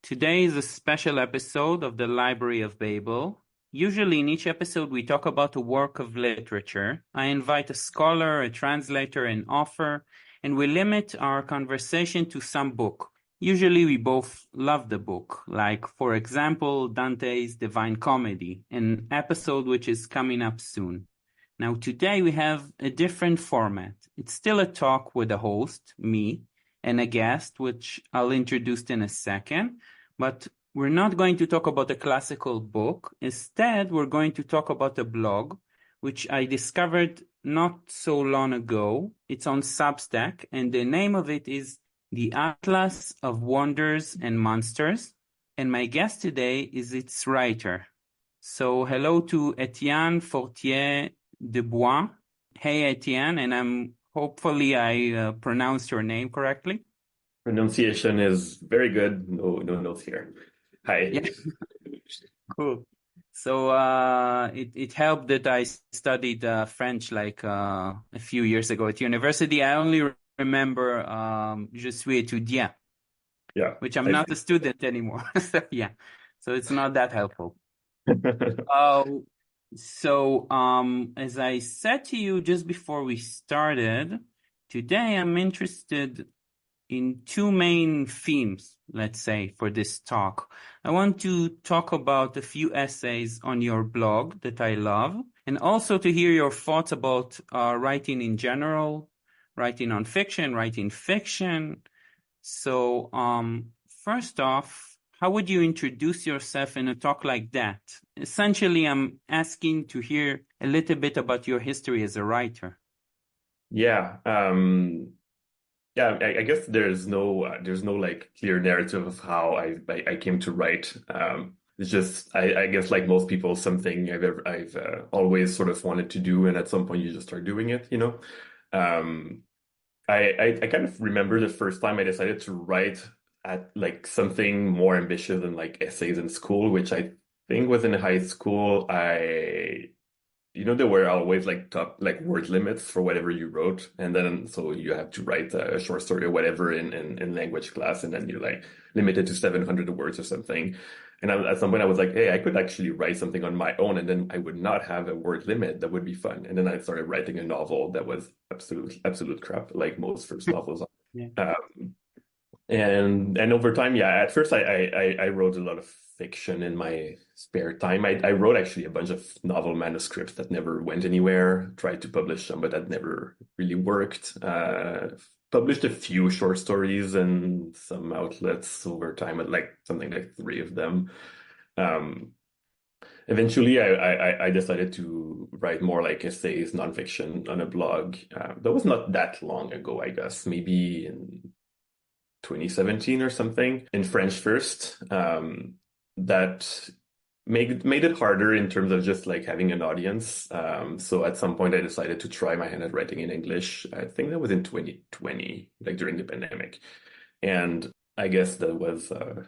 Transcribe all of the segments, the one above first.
Today is a special episode of the Library of Babel. Usually in each episode we talk about a work of literature. I invite a scholar, a translator, an author, and we limit our conversation to some book. Usually we both love the book, like for example Dante's Divine Comedy, an episode which is coming up soon. Now today we have a different format. It's still a talk with a host, me, and a guest, which I'll introduce in a second. But we're not going to talk about a classical book. Instead, we're going to talk about a blog, which I discovered not so long ago. It's on Substack, and the name of it is The Atlas of Wonders and Monsters. And my guest today is its writer. So hello to Étienne Fortier-Dubois. Hey, Étienne, and hopefully I pronounced your name correctly. Pronunciation is very good. No notes here. Hi. Yeah. Cool. So it helped that I studied French like a few years ago at university. I only remember je suis étudiant, which I'm not a student anymore. So it's not that helpful. So as I said to you just before we started, today I'm interested in two main themes, let's say, for this talk. I want to talk about a few essays on your blog that I love, and also to hear your thoughts about writing in general, writing on fiction, writing fiction. So first off, how would you introduce yourself in a talk like that? Essentially, I'm asking to hear a little bit about your history as a writer. Yeah. I guess there's no like clear narrative of how I came to write. It's just I guess like most people, something I've always sort of wanted to do, and at some point you just start doing it, you know. I kind of remember the first time I decided to write at like something more ambitious than like essays in school, which I think was in high school. There were always like top like word limits for whatever you wrote, and then so you have to write a short story or whatever in language class, and then you're like limited to 700 words or something. And at some point I was like, hey, I could actually write something on my own, and then I would not have a word limit. That would be fun. And then I started writing a novel that was absolute crap, like most first novels are. Yeah. And over time, at first I wrote a lot of fiction in my spare time. I wrote actually a bunch of novel manuscripts that never went anywhere, tried to publish them, but that never really worked. Published a few short stories in some outlets over time, but like something like 3 of them. Eventually I decided to write more like essays, nonfiction on a blog. That was not that long ago, I guess, maybe in 2017 or something, in French first. That made it harder in terms of just like having an audience. So at some point I decided to try my hand at writing in English. I think that was in 2020, like during the pandemic. And I guess that was a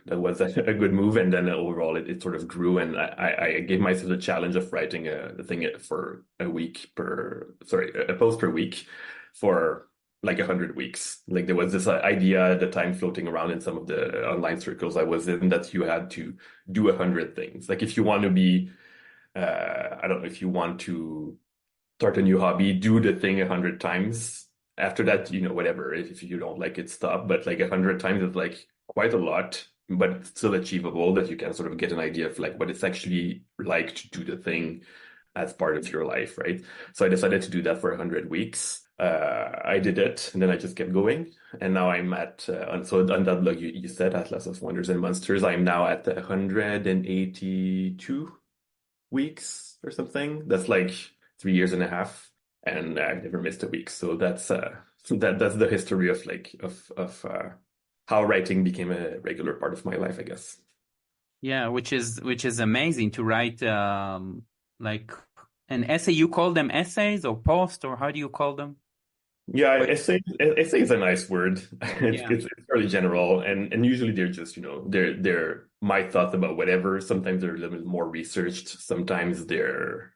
good move. And then overall it sort of grew, and I gave myself the challenge of writing a post per week for like 100 weeks. Like there was this idea at the time floating around in some of the online circles I was in that you had to do 100 things. Like if you want to be, I don't know, if you want to start a new hobby, do the thing 100 times. After that, whatever, if you don't like it, stop. But like 100 times is like quite a lot, but it's still achievable, that you can sort of get an idea of like what it's actually like to do the thing as part of your life, right? So I decided to do that for 100 weeks. I did it, and then I just kept going, and now I'm at on that blog you said Atlas of Wonders and Monsters. I'm now at 182 weeks or something. That's like 3 years and a half, and I've never missed a week. So that's that's the history of how writing became a regular part of my life, I guess. Yeah, which is amazing to write like an essay. You call them essays or post, or how do you call them? Yeah, essay is a nice word. It's fairly general, and usually they're just, they're my thoughts about whatever. Sometimes they're a little bit more researched. Sometimes they're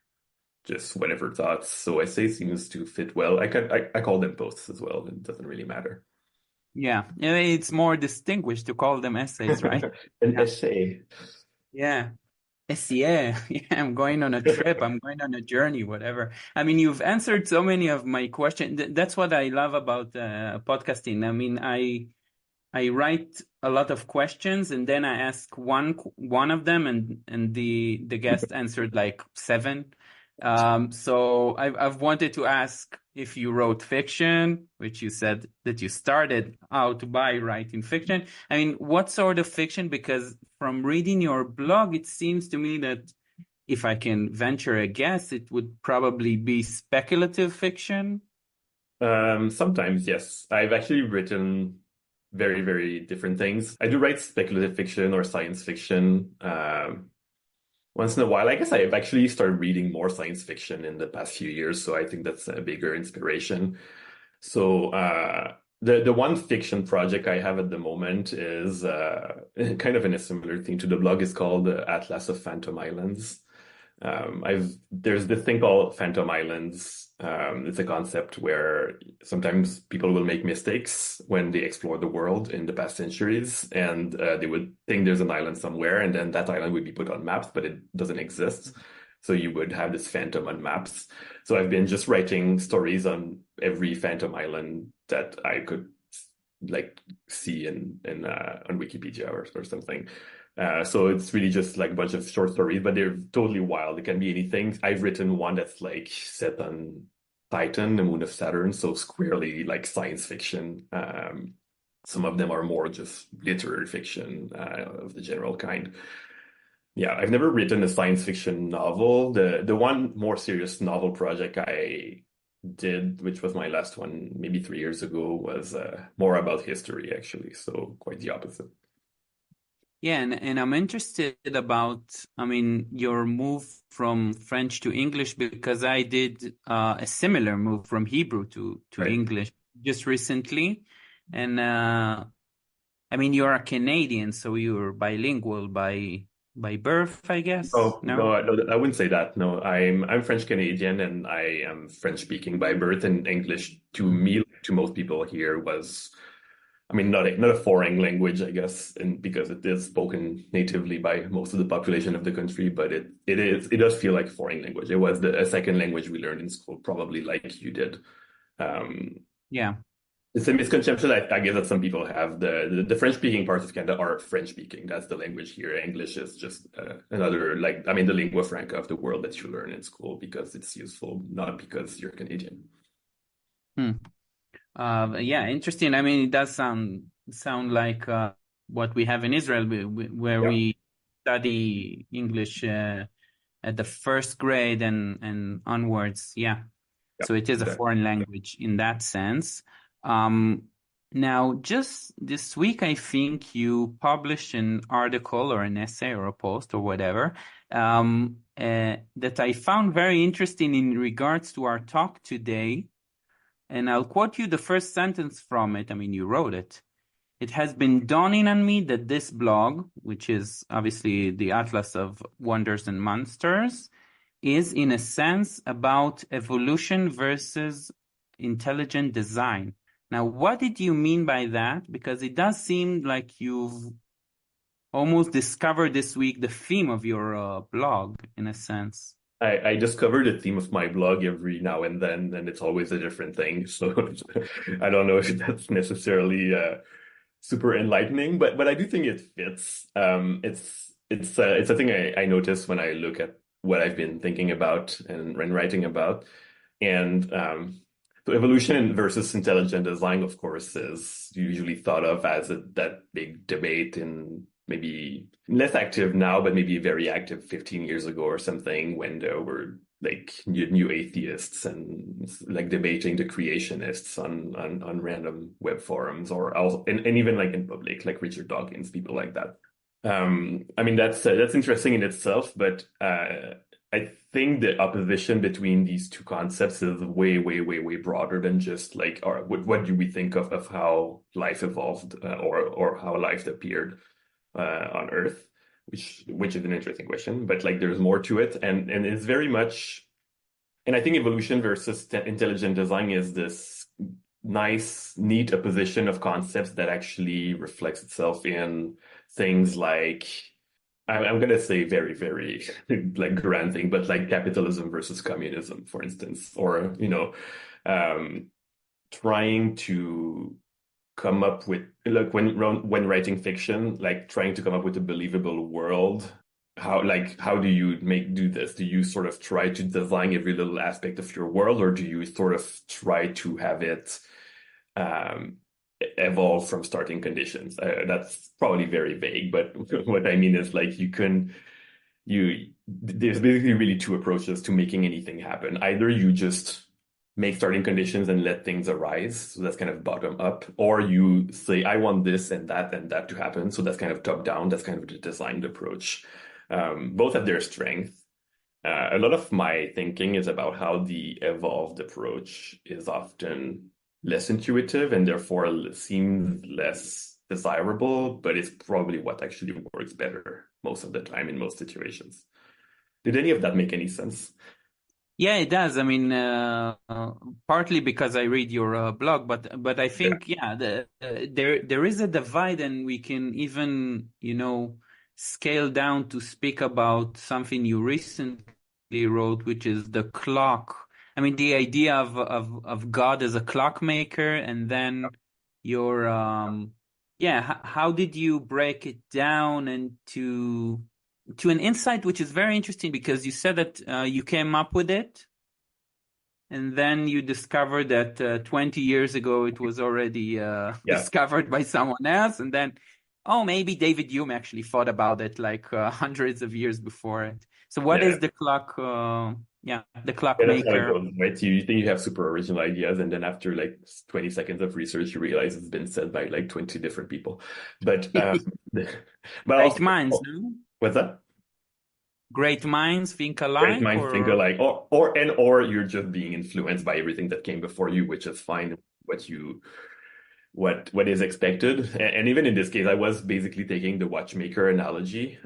just whatever thoughts. So essay seems to fit well. I call them posts as well. It doesn't really matter. Yeah, it's more distinguished to call them essays, right? An Yeah, essay. yeah. Yeah, yeah, I'm going on a trip, I'm going on a journey, whatever. I mean, you've answered so many of my questions. That's what I love about podcasting. I mean, I write a lot of questions and then I ask one of them and the guest answered like seven. So I've wanted to ask if you wrote fiction, which you said that you started out by writing fiction. I mean, what sort of fiction? Because from reading your blog, it seems to me that if I can venture a guess, it would probably be speculative fiction. Sometimes, yes. I've actually written very, very different things. I do write speculative fiction or science fiction. Once in a while, I guess I've actually started reading more science fiction in the past few years, so I think that's a bigger inspiration. So the one fiction project I have at the moment is kind of in a similar theme to the blog. Is called Atlas of Phantom Islands. I've there's this thing called Phantom Islands. It's a concept where sometimes people will make mistakes when they explore the world in the past centuries, and they would think there's an island somewhere, and then that island would be put on maps, but it doesn't exist. So you would have this phantom on maps. So I've been just writing stories on every phantom island that I could like see in on Wikipedia or something. So it's really just like a bunch of short stories, but they're totally wild. It can be anything. I've written one that's like set on Titan, the moon of Saturn, so squarely like science fiction. Some of them are more just literary fiction of the general kind. Yeah, I've never written a science fiction novel. The one more serious novel project I did, which was my last one, maybe 3 years ago, was more about history, actually. So quite the opposite. Yeah, and I'm interested about, I mean, your move from French to English because I did a similar move from Hebrew to Right. English just recently. And I mean, you're a Canadian, so you're bilingual by birth, I guess. Oh, No? no, no, I wouldn't say that. No, I'm French Canadian and I am French speaking by birth, and English to me, to most people here was, I mean, not a foreign language, I guess, and because it is spoken natively by most of the population of the country, but it does feel like a foreign language. It was a second language we learned in school, probably like you did. Um, Yeah. it's a misconception I guess that some people have. The French speaking parts of Canada are French speaking. That's the language here. English is just another, like, I mean, the lingua franca of the world that you learn in school because it's useful, not because you're Canadian. Hmm. Yeah, interesting. I mean, it does sound like what we have in Israel, where Yeah. we study English at the first grade and onwards. Yeah. Yeah, So it is a exactly. foreign language in that sense. Um, Now, just this week, I think you published an article or an essay or a post or whatever that I found very interesting in regards to our talk today. And I'll quote you the first sentence from it. I mean, you wrote it. It has been dawning on me that this blog, which is obviously the Atlas of Wonders and Monsters, is in a sense about evolution versus intelligent design. Now, what did you mean by that? Because it does seem like you've almost discovered this week the theme of your blog, in a sense. I discover the theme of my blog every now and then, and it's always a different thing. So I don't know if that's necessarily super enlightening, but I do think it fits. It's a thing I notice when I look at what I've been thinking about and writing about. And so evolution versus intelligent design, of course, is usually thought of as that big debate in maybe less active now, but maybe very active 15 years ago or something when there were like new atheists and like debating the creationists on random web forums or also, and even like in public, like Richard Dawkins, people like that. I mean, that's interesting in itself, but I think the opposition between these two concepts is way, way, way, way broader than just like, or what do we think of how life evolved or how life appeared on Earth, which is an interesting question, but like there's more to it, and it's very much, and I think evolution versus intelligent design is this nice, neat opposition of concepts that actually reflects itself in things like, I'm gonna say very, very like grand thing, but like capitalism versus communism, for instance, or um, trying to come up with, like, when writing fiction, like trying to come up with a believable world. How do you do this? Do you sort of try to design every little aspect of your world, or do you sort of try to have it um, evolve from starting conditions? That's probably very vague, but what I mean is, like, there's basically really two approaches to making anything happen. Either you just make starting conditions and let things arise, so that's kind of bottom up, or you say, I want this and that to happen, so that's kind of top down. That's kind of the designed approach. Both have their strength. A lot of my thinking is about how the evolved approach is often less intuitive and therefore seems less desirable, but it's probably what actually works better most of the time in most situations. Did any of that make any sense? Yeah, it does. I mean, partly because I read your blog, but I Yeah. think there is a divide, and we can even scale down to speak about something you recently wrote, which is the clock. I mean, the idea of God as a clockmaker, and then your how did you break it down and to an insight which is very interesting, because you said that you came up with it and then you discovered that 20 years ago it was already Yeah. discovered by someone else, and then maybe David Hume actually thought about it like hundreds of years before it. So what Yeah. is the clock the Yeah, that's how it clockmaker? goes, right? You think you have super original ideas, and then after like 20 seconds of research, you realize it's been said by like 20 different people. But but Great also, minds, no? what's that? Great minds think Great alike, minds think or alike, or you're just being influenced by everything that came before you, which is fine. What is expected, and even in this case, I was basically taking the watchmaker analogy,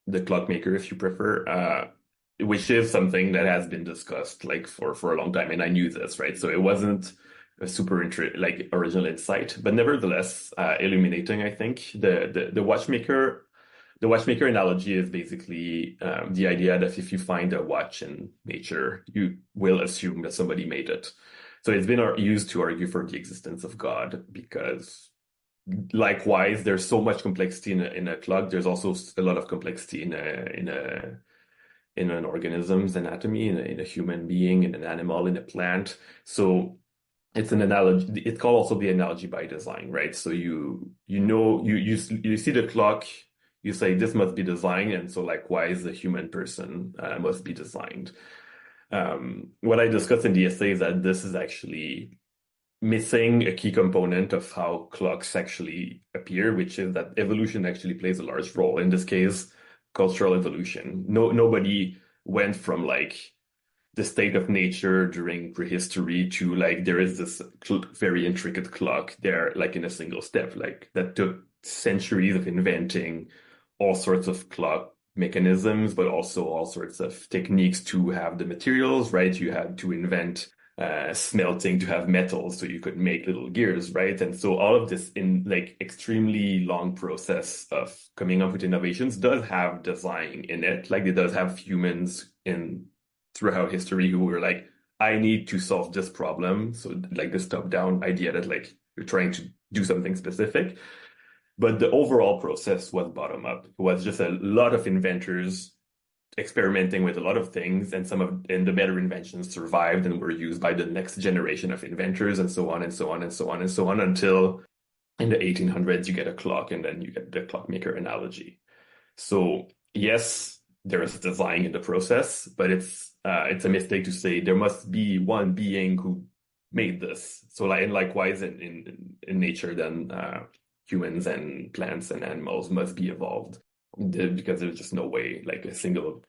the clockmaker, if you prefer, which is something that has been discussed like for a long time, and I knew this, right? So it wasn't a super like original insight, but nevertheless, illuminating. I think the watchmaker analogy is basically the idea that if you find a watch in nature, you will assume that somebody made it. So it's been used to argue for the existence of God, because likewise, there's so much complexity in a clock. There's also a lot of complexity in an organism's anatomy, in a human being, in an animal, in a plant. So it's an analogy. It's called also the analogy by design, right? So you see the clock, you say this must be designed, and so likewise, the human person must be designed. What I discuss in the essay is that this is actually missing a key component of how clocks actually appear, which is that evolution actually plays a large role. In this case, cultural evolution. Nobody went from like the state of nature during prehistory to like there is this very intricate clock there, like in a single step. Like that took centuries of inventing all sorts of clock mechanisms, but also all sorts of techniques to have the materials, right? You had to invent smelting to have metals so you could make little gears, right? And so all of this in like extremely long process of coming up with innovations does have design in it. Like it does have humans in throughout history who were like, I need to solve this problem. So like this top-down idea that like you're trying to do something specific. But the overall process was bottom up. It was just a lot of inventors experimenting with a lot of things, and the better inventions survived and were used by the next generation of inventors, and so on and so on and so on and so on, until in the 1800s you get a clock, and then you get the clockmaker analogy. So yes, there is design in the process, but it's a mistake to say there must be one being who made this. So like, and likewise in nature, then humans and plants and animals must be evolved, because there's just no way like a single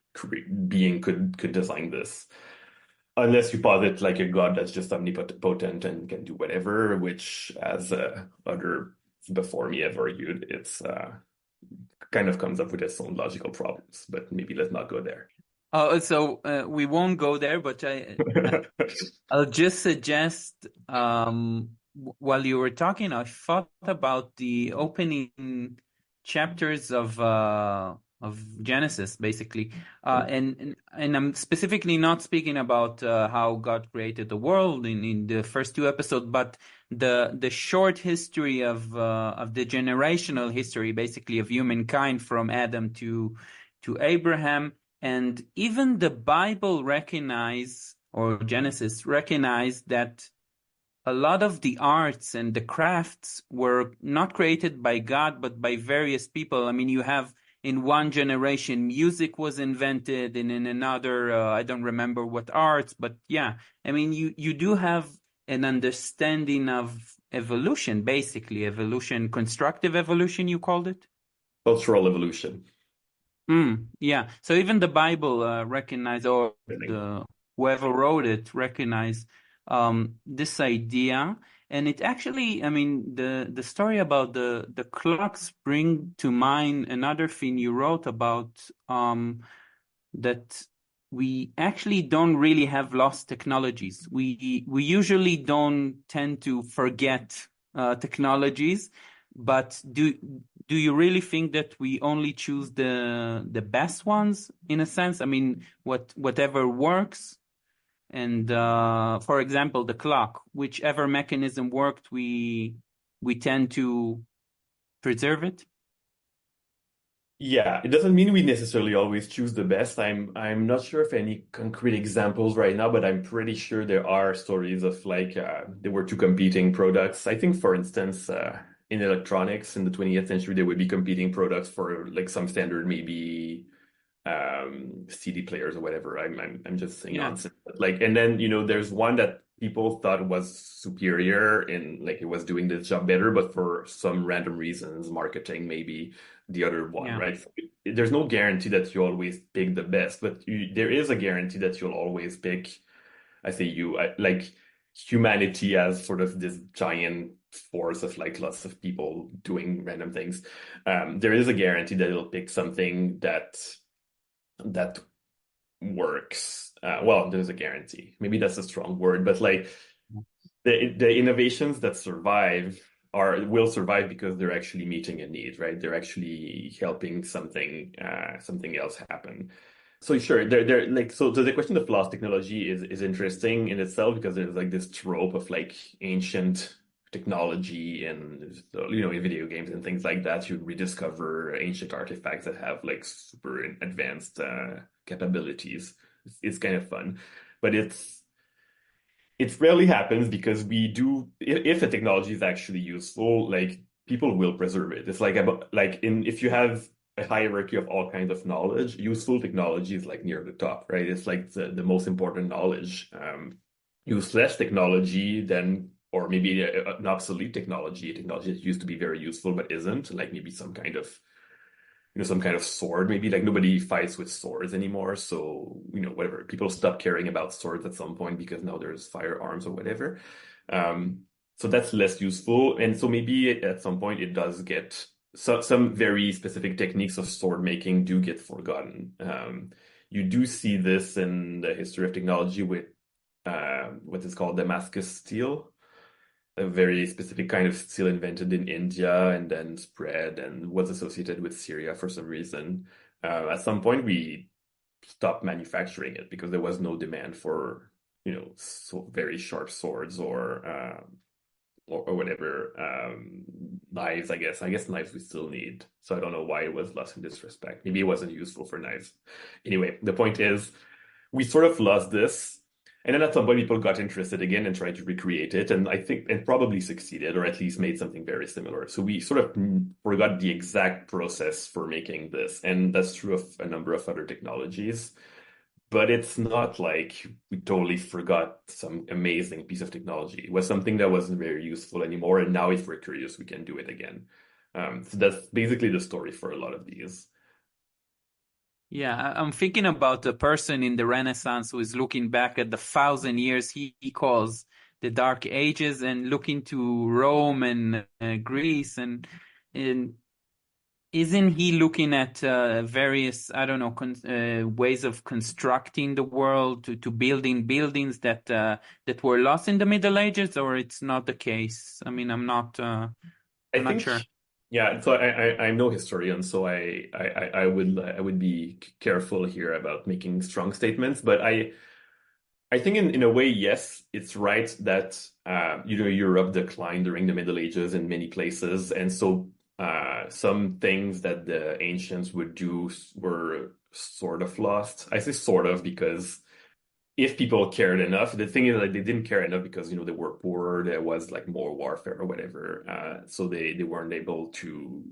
being could design this, unless you posit like a god that's just omnipotent and can do whatever, which, as other before me have argued, it's kind of comes up with its own logical problems. But maybe let's not go there. We won't go there, but I'll just suggest, while you were talking, I thought about the opening chapters of Genesis, basically, and I'm specifically not speaking about how God created the world in the first two episodes, but the short history of the generational history, basically, of humankind from Adam to Abraham. And even the Bible or Genesis recognize that a lot of the arts and the crafts were not created by God, but by various people. I mean, you have in one generation, music was invented, and in another, I don't remember what arts, but yeah, I mean, you do have an understanding of evolution, basically, evolution, constructive evolution, you called it? Cultural evolution. Yeah. So even the Bible recognize, or whoever wrote it recognize this idea, and it actually, I mean, the story about the clocks bring to mind another thing you wrote about, that we actually don't really have lost technologies. We usually don't tend to forget technologies, but do you really think that we only choose the best ones in a sense? I mean, whatever works, and for example, the clock, whichever mechanism worked, we tend to preserve it. Yeah, it doesn't mean we necessarily always choose the best. I'm not sure of any concrete examples right now, but I'm pretty sure there are stories of like there were two competing products. I think, for instance, in electronics in the 20th century, there would be competing products for like some standard, maybe CD players or whatever. I'm just saying nonsense. But like, and then there's one that people thought was superior and like it was doing the job better, but for some random reasons, marketing maybe the other one, right? So there's no guarantee that you always pick the best, but there is a guarantee that you'll always pick. Like humanity as sort of this giant force of like lots of people doing random things. There is a guarantee that it'll pick something that works. Well, there's a guarantee. Maybe that's a strong word, but like the innovations that will survive because they're actually meeting a need, right? They're actually helping something else happen. So sure, they're like so the question of lost technology is interesting in itself because there's like this trope of like ancient technology and in video games and things like that, you rediscover ancient artifacts that have like super advanced capabilities. It's kind of fun, but it rarely happens because if a technology is actually useful, like people will preserve it. It's like if you have a hierarchy of all kinds of knowledge, useful technology is like near the top, right? It's like the most important knowledge. Useless technology then, or maybe an obsolete technology, a technology that used to be very useful but isn't, like maybe some kind of sword, maybe like nobody fights with swords anymore. So, whatever, people stop caring about swords at some point because now there's firearms or whatever. So that's less useful. And so maybe at some point it does get some very specific techniques of sword making do get forgotten. You do see this in the history of technology with what is called Damascus steel, a very specific kind of steel invented in India and then spread and was associated with Syria for some reason. At some point, we stopped manufacturing it because there was no demand for, so very sharp swords or whatever, knives. I guess knives we still need. So I don't know why it was lost in this respect. Maybe it wasn't useful for knives. Anyway, the point is, we sort of lost this. And then at some point, people got interested again and tried to recreate it. And I think and probably succeeded, or at least made something very similar. So we sort of forgot the exact process for making this. And that's true of a number of other technologies. But it's not like we totally forgot some amazing piece of technology. It was something that wasn't very useful anymore. And now if we're curious, we can do it again. So that's basically the story for a lot of these. Yeah, I'm thinking about a person in the Renaissance who is looking back at the 1,000 years he calls the Dark Ages, and looking to Rome and Greece, and isn't he looking at various, I don't know, ways of constructing the world to building buildings that were lost in the Middle Ages, or it's not the case? I mean, I I'm not think, sure. yeah. So I'm no historian, so I would be careful here about making strong statements. But I think in a way, yes, it's right that Europe declined during the Middle Ages in many places, and so some things that the ancients would do were sort of lost. I say sort of because if people cared enough, the thing is that they didn't care enough because they were poor, there was like more warfare or whatever, so they weren't able to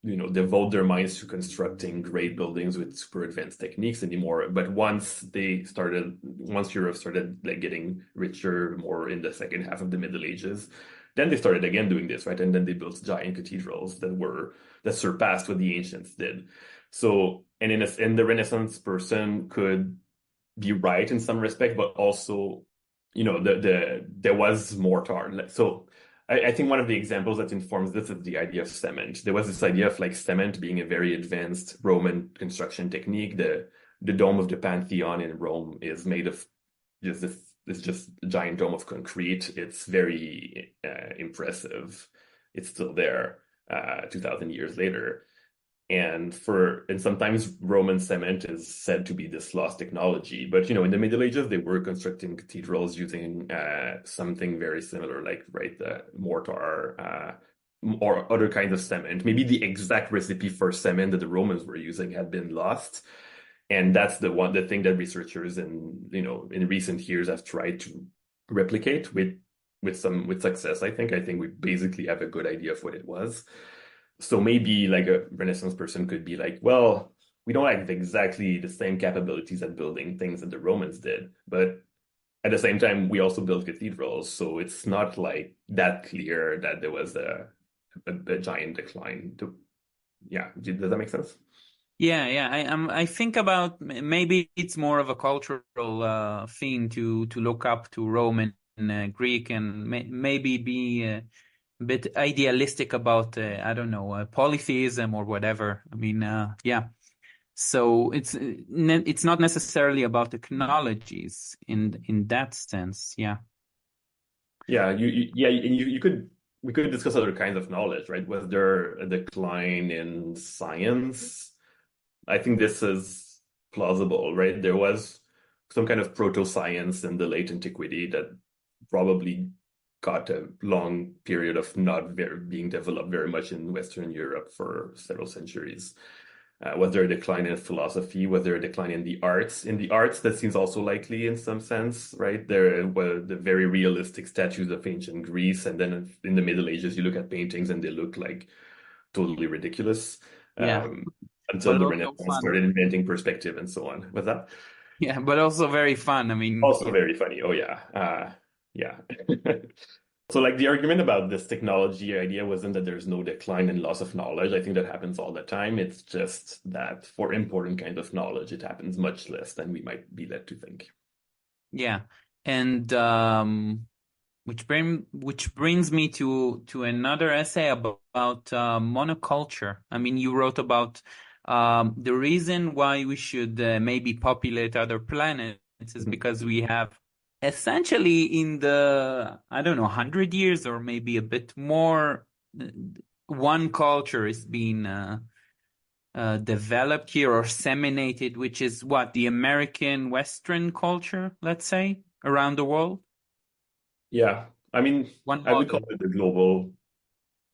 devote their minds to constructing great buildings with super advanced techniques anymore. But once Europe started like getting richer more in the second half of the Middle Ages, then they started again doing this, right? And then they built giant cathedrals that surpassed what the ancients did. So, and the Renaissance person could be right in some respect, but also, there was mortar. So I think one of the examples that informs this is the idea of cement. There was this idea of like cement being a very advanced Roman construction technique. The dome of the Pantheon in Rome is made of just this just giant dome of concrete. It's very impressive. It's still there 2,000 years later. And sometimes Roman cement is said to be this lost technology. But in the Middle Ages, they were constructing cathedrals using something very similar, like the mortar or other kinds of cement. Maybe the exact recipe for cement that the Romans were using had been lost. And that's the thing that researchers in recent years have tried to replicate with success. I think we basically have a good idea of what it was. So maybe like a Renaissance person could be like, well, we don't have exactly the same capabilities at building things that the Romans did, but at the same time, we also built cathedrals. So it's not like that clear that there was a giant decline. Yeah, does that make sense? Yeah. I think about maybe it's more of a cultural thing to look up to Roman and Greek and maybe be bit idealistic about I don't know polytheism or whatever. I mean, yeah. So it's not necessarily about technologies in that sense. Yeah. Yeah, you could we could discuss other kinds of knowledge, right? Was there a decline in science? I think this is plausible, right? There was some kind of proto-science in the late antiquity that probably got a long period of not being developed very much in Western Europe for several centuries. Was there a decline in philosophy? Was there a decline in the arts? In the arts, that seems also likely in some sense, right? There were the very realistic statues of ancient Greece, and then in the Middle Ages, you look at paintings and they look like totally ridiculous. Yeah. Until But the also Renaissance fun. started inventing perspective and so on. Was that? Yeah, but also very fun. I mean, Also very funny. Oh yeah. Yeah. So like the argument about this technology idea wasn't that there's no decline in loss of knowledge. I think that happens all the time. It's just that for important kind of knowledge, it happens much less than we might be led to think. yeah. And which brings me to another essay about monoculture. I mean, you wrote about the reason why we should maybe populate other planets is because we have essentially in the, I don't know, 100 years or maybe a bit more, one culture is being developed here or disseminated, which is what the American Western culture, let's say, around the world. Yeah. I mean, One I would call model. it the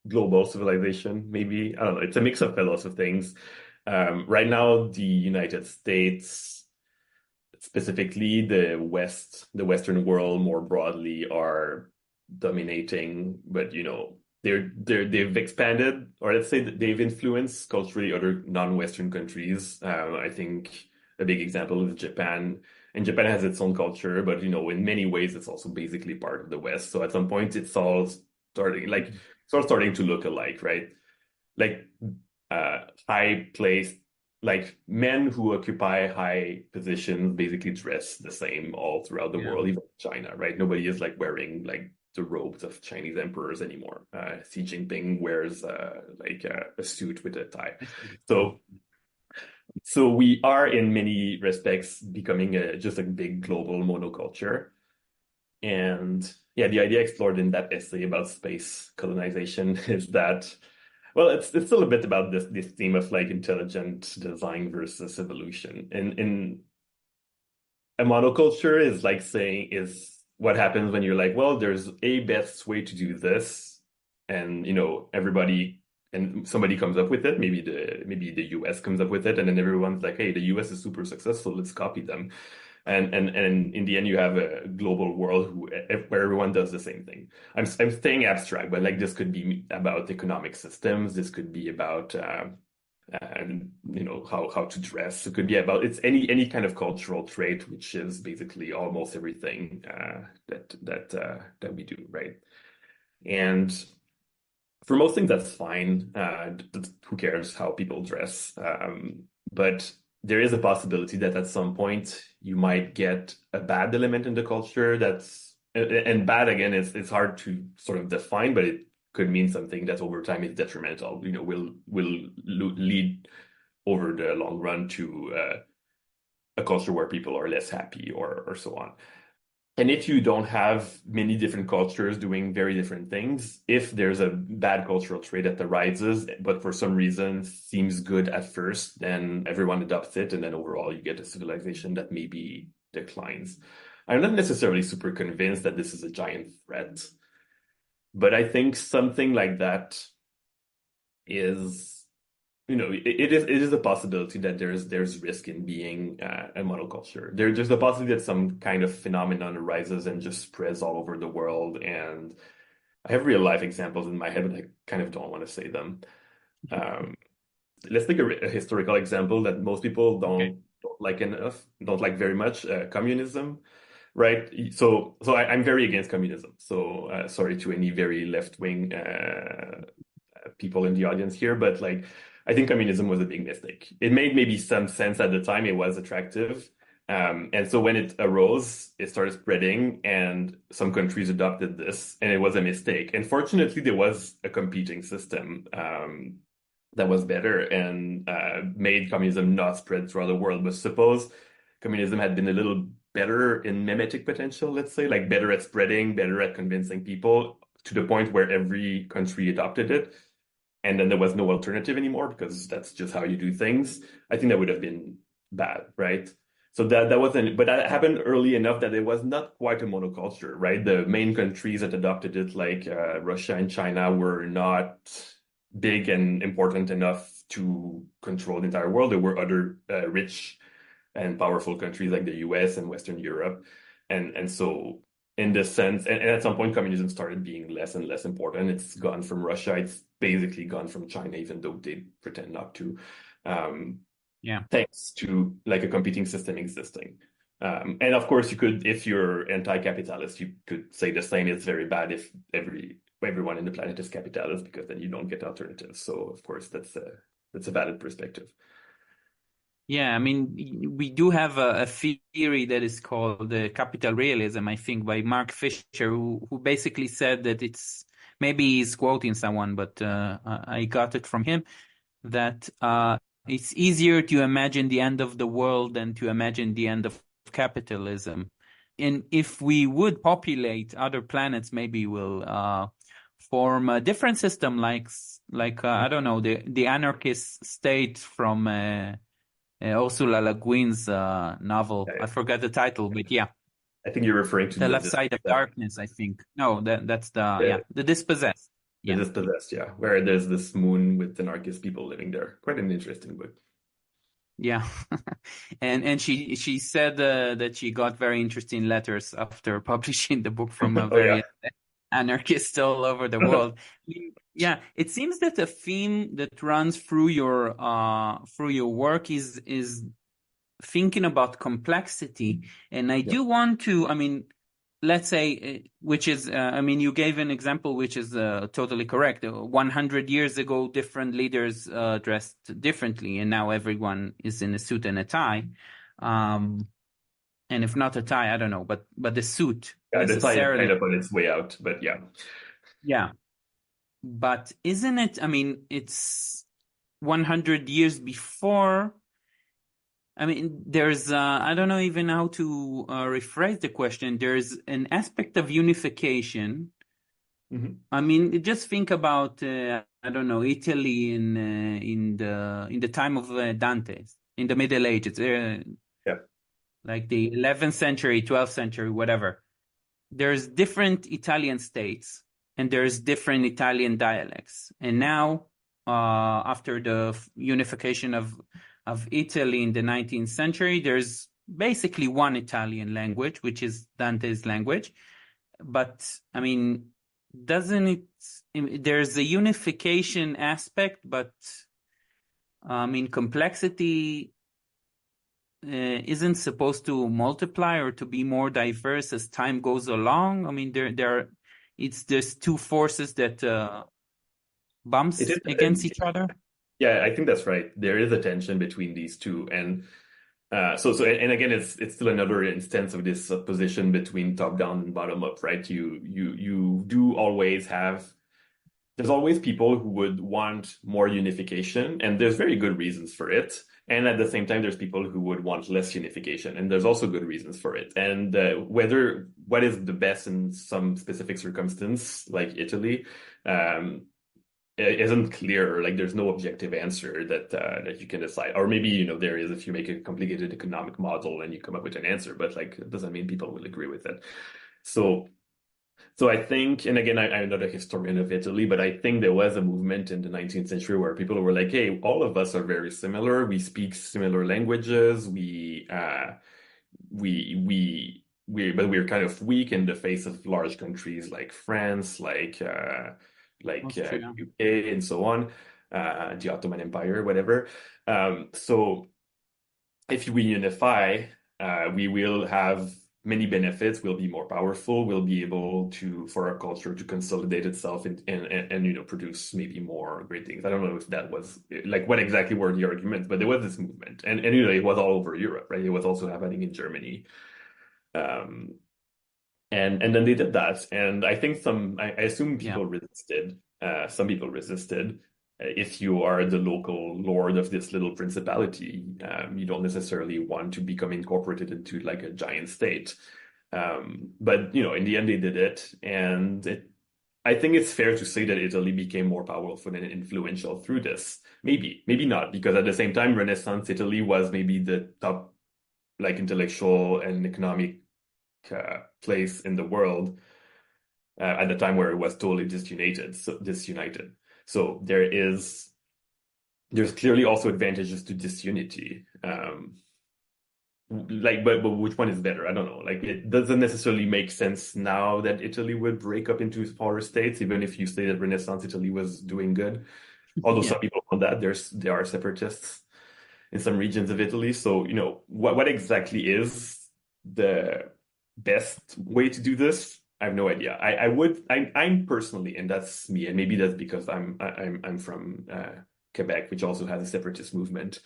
global civilization, maybe. I don't know. It's a mix of lots of things. Right now, the United States, specifically the Western world more broadly, are dominating, but they've expanded, or let's say that they've influenced culturally other non-Western countries. I think a big example is Japan. And Japan has its own culture, but in many ways, it's also basically part of the West. So at some point, it's all starting to look alike, right? Like high placed, like men who occupy high positions basically dress the same all throughout the Yeah. world, even China, right? Nobody is like wearing like the robes of Chinese emperors anymore. Xi Jinping wears like a suit with a tie. So we are in many respects becoming just a big global monoculture. And yeah, the idea explored in that essay about space colonization is that, well, it's still a bit about this theme of like intelligent design versus evolution. In a monoculture is like saying is what happens when you're like, well, there's a best way to do this, and everybody and somebody comes up with it. Maybe the US comes up with it, and then everyone's like, hey, the US is super successful, let's copy them. And in the end, you have a global world where everyone does the same thing. I'm staying abstract, but like this could be about economic systems. This could be about how to dress. It could be about it's any kind of cultural trait, which is basically almost everything that we do, right? And for most things, that's fine. Who cares how people dress? But there is a possibility that at some point you might get a bad element in the culture and bad again, it's hard to sort of define, but it could mean something that over time is detrimental, will lead over the long run to a culture where people are less happy or so on. And if you don't have many different cultures doing very different things, if there's a bad cultural trait that arises, but for some reason seems good at first, then everyone adopts it. And then overall, you get a civilization that maybe declines. I'm not necessarily super convinced that this is a giant threat, but I think something like that is, it is a possibility that there's risk in being a monoculture. There's a possibility that some kind of phenomenon arises and just spreads all over the world. And I have real life examples in my head, but I kind of don't want to say them. Let's take a historical example that most people don't like very much, communism. Right. So I'm very against communism. So sorry to any very left-wing people in the audience here, but like I think communism was a big mistake. It made maybe some sense at the time. It was attractive. And so when it arose, it started spreading and some countries adopted this and it was a mistake. And fortunately, there was a competing system that was better and made communism not spread throughout the world. But suppose communism had been a little better in mimetic potential, let's say, like better at spreading, better at convincing people to the point where every country adopted it. And then there was no alternative anymore because that's just how you do things. I think that would have been bad, right? So that wasn't, but that happened early enough that it was not quite a monoculture, right? The main countries that adopted it, like Russia and China, were not big and important enough to control the entire world. There were other rich and powerful countries like the US and Western Europe. And so in this sense, and at some point, communism started being less and less important. It's gone from Russia. It's basically gone from China, even though they pretend not to. Thanks to like a competing system existing. And of course, you could, if you're anti-capitalist, you could say the same. It's very bad if everyone in the planet is capitalist, because then you don't get alternatives. So of course, that's a valid perspective. Yeah, I mean, we do have a theory that is called capital realism, I think, by Mark Fisher, who basically said that maybe he's quoting someone, but I got it from him, that it's easier to imagine the end of the world than to imagine the end of capitalism. And if we would populate other planets, maybe we'll form a different system, like I don't know, the anarchist state from Ursula Le Guin's novel. I forgot the title, but yeah. I think you're referring to The Left Side of Darkness, I think. No, that's the Dispossessed. The Dispossessed, yeah, where there's this moon with anarchist people living there. Quite an interesting book. Yeah, and she said that she got very interesting letters after publishing the book from various anarchists all over the world. Yeah, it seems that a theme that runs through your work is thinking about complexity, and I do want to. I mean, let's say, which is, you gave an example which is totally correct. 100 years ago, different leaders dressed differently, and now everyone is in a suit and a tie. And if not a tie, I don't know, but the suit Yeah, the Thai is kind necessarily. of on its way out, but yeah. Yeah. But isn't it, I mean, it's 100 years before. I mean, there's, I don't know even how to rephrase the question. There's an aspect of unification. Mhm. I mean, just think about, I don't know, Italy in the time of Dante, in the Middle Ages, Yeah. like the 11th century, 12th century, whatever. There's different Italian states and there's different Italian dialects. And now, after the unification of Italy in the 19th century, there's basically one Italian language, which is Dante's language. But I mean, doesn't there's a unification aspect, but I mean, complexity isn't supposed to multiply or to be more diverse as time goes along. I mean, it's just two forces that It is bumps a against each other. Yeah, I think that's right. There is a tension between these two, and and again, it's still another instance of this position between top down and bottom up, right? You do always have there's always people who would want more unification, and there's very good reasons for it. And at the same time, there's people who would want less unification, and there's also good reasons for it. And whether what is the best in some specific circumstance, like Italy, um, it isn't clear. Like there's no objective answer that you can decide. Or maybe, there is if you make a complicated economic model and you come up with an answer, but like it doesn't mean people will agree with it. So so I think, and again, I'm not a historian of Italy, but I think there was a movement in the 19th century where people were like, hey, all of us are very similar. We speak similar languages. But we're kind of weak in the face of large countries like France, Austria. UK and so on, the Ottoman Empire, whatever. So if we unify, we will have many benefits. We'll be more powerful. We'll be able for our culture to consolidate itself and produce maybe more great things. I don't know if that was like what exactly were the arguments, but there was this movement, and it was all over Europe, right? It was also happening in Germany. Um, and then they did that, and I think I assume Yeah. people resisted. Some people resisted. If you are the local lord of this little principality, you don't necessarily want to become incorporated into like a giant state. But in the end, they did it, and I think it's fair to say that Italy became more powerful and influential through this. Maybe not, because at the same time, Renaissance Italy was maybe the top like intellectual and economic place in the world at the time where it was totally disunited. So there's clearly also advantages to disunity. But which one is better? I don't know. Like it doesn't necessarily make sense now that Italy would break up into smaller states, even if you say that Renaissance Italy was doing good. Although Yeah. some people want that, there are separatists in some regions of Italy. So, what exactly is the best way to do this? I have no idea. I'm personally, and that's me, and maybe that's because I'm from Quebec, which also has a separatist movement.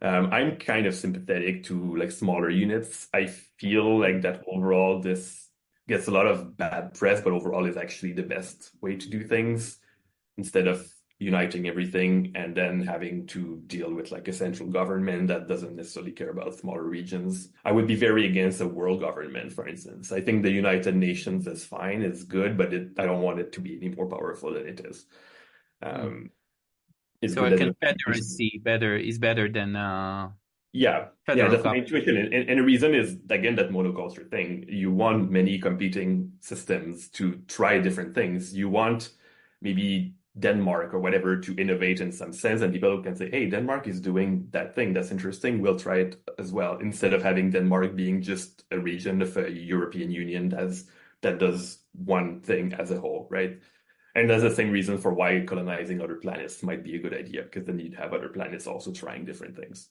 I'm kind of sympathetic to like smaller units. I feel like that overall this gets a lot of bad press, but overall is actually the best way to do things instead of uniting everything and then having to deal with like a central government that doesn't necessarily care about smaller regions. I would be very against a world government, for instance. I think the United Nations is fine, it's good, but I don't want it to be any more powerful than it is. Mm. It's So good a that the confederacy is better than yeah, federal that's my government. intuition. And the reason is, again, that monoculture thing. You want many competing systems to try different things. You want maybe Denmark or whatever to innovate in some sense, and people can say, hey, Denmark is doing that thing. That's interesting. We'll try it as well, instead of having Denmark being just a region of a European Union that does one thing as a whole, right? And that's the same reason for why colonizing other planets might be a good idea, because then you'd have other planets also trying different things.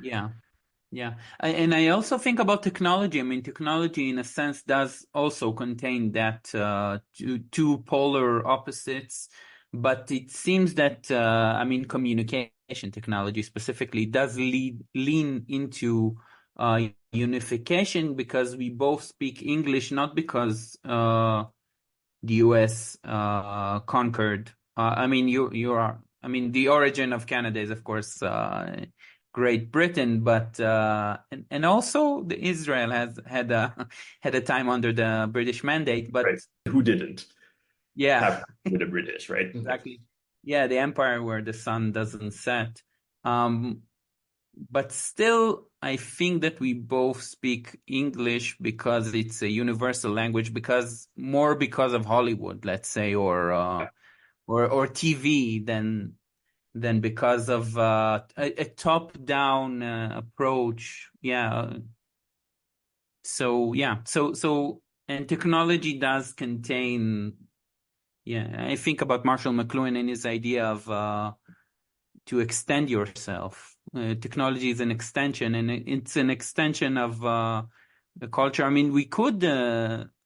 Yeah. Yeah. And I also think about technology. I mean, technology in a sense does also contain that two polar opposites, but it seems that I mean, communication technology specifically does lean into unification because we both speak English, not because the US conquered. I mean, you are. I mean, the origin of Canada is, of course, Great Britain, but and also the Israel has had a had a time under the British mandate, but Right. Who didn't yeah, have with the British, right? exactly. Yeah, the empire where the sun doesn't set. Um, but still, I think that we both speak English because it's a universal language, because of Hollywood, let's say, or TV than because of a top-down approach. Yeah. So and technology does contain. Yeah, I think about Marshall McLuhan and his idea of to extend yourself. Technology is an extension, and it's an extension of the culture. I mean, we could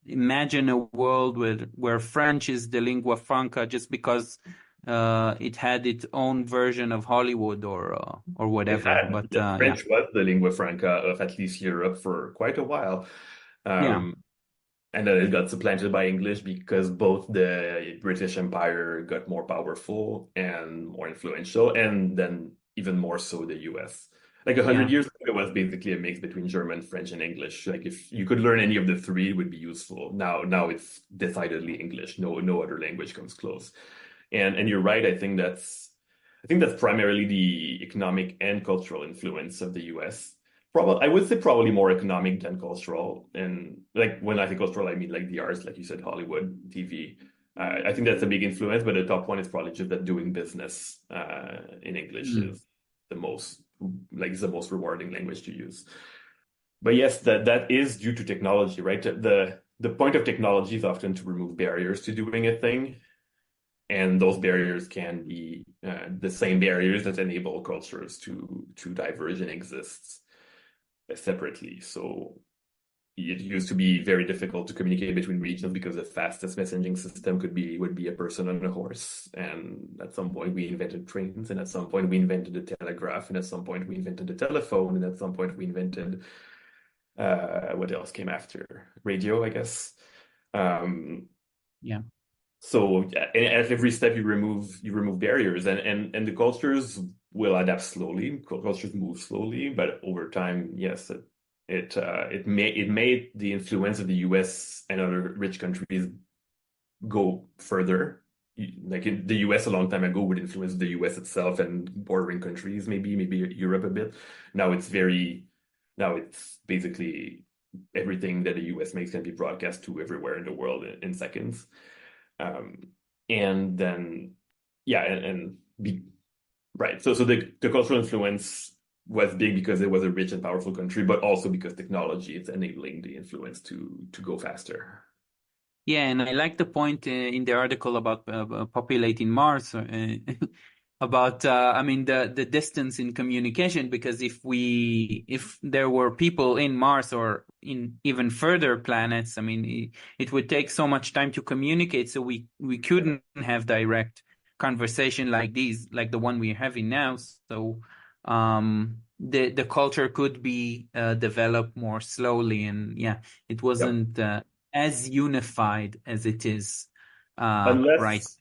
imagine a world where French is the lingua franca just because it had its own version of Hollywood or It whatever. had. But Yeah, yeah, French was the lingua franca of at least Europe for quite a while. yeah, Um, and then it got supplanted by English because both the British Empire got more powerful and more influential, and then even more so the US. Like 100 yeah, years ago, it was basically a mix between German, French, and English. Like if you could learn any of the three, it would be useful. Now it's decidedly English. No other language comes close. And you're right. I think that's primarily the economic and cultural influence of the US. Probably, I would say probably more economic than cultural. And like when I say cultural, I mean like the arts, like you said, Hollywood, TV. I think that's a big influence, but the top one is probably just that doing business in English mm, is the most is the most rewarding language to use. But yes, that is due to technology, right? The point of technology is often to remove barriers to doing a thing, and those barriers can be the same barriers that enable cultures to diverge and exist separately. So it used to be very difficult to communicate between regions because the fastest messaging system would be a person on a horse. And at some point we invented trains, and at some point we invented the telegraph, and at some point we invented the telephone, and at some point we invented what else came after? Radio, I guess. Um, yeah. so at every step you remove barriers, and the cultures will adapt slowly. Cultures move slowly, but over time, yes, it made the influence of the U.S. and other rich countries go further. Like in the U.S. a long time ago would influence the U.S. itself and bordering countries, maybe Europe a bit. Now it's basically everything that the U.S. makes can be broadcast to everywhere in the world in seconds. Um, and then, yeah, and be right. So the cultural influence was big because it was a rich and powerful country, but also because technology is enabling the influence to go faster. Yeah, and I like the point in the article about populating Mars, about I mean the distance in communication, because if there were people in Mars or in even further planets, I mean it would take so much time to communicate, so we couldn't have direct conversation like these, like the one we're having now. So the culture could be developed more slowly, and yeah, it Yep. wasn't as unified as it is right. Unless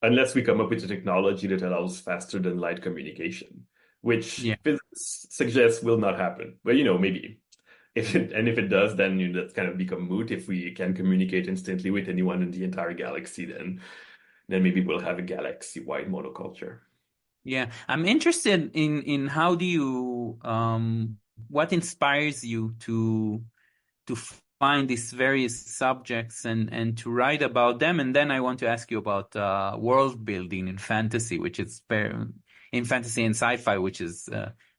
unless we come up with a technology that allows faster than light communication, which Yeah. physics suggests will not happen. But maybe if it does, then that's kind of become moot. If we can communicate instantly with anyone in the entire galaxy, then maybe we'll have a galaxy-wide monoculture. Yeah. I'm interested in how do you what inspires you to find these various subjects and to write about them. And then I want to ask you about world building in fantasy, which is in fantasy and sci-fi, which is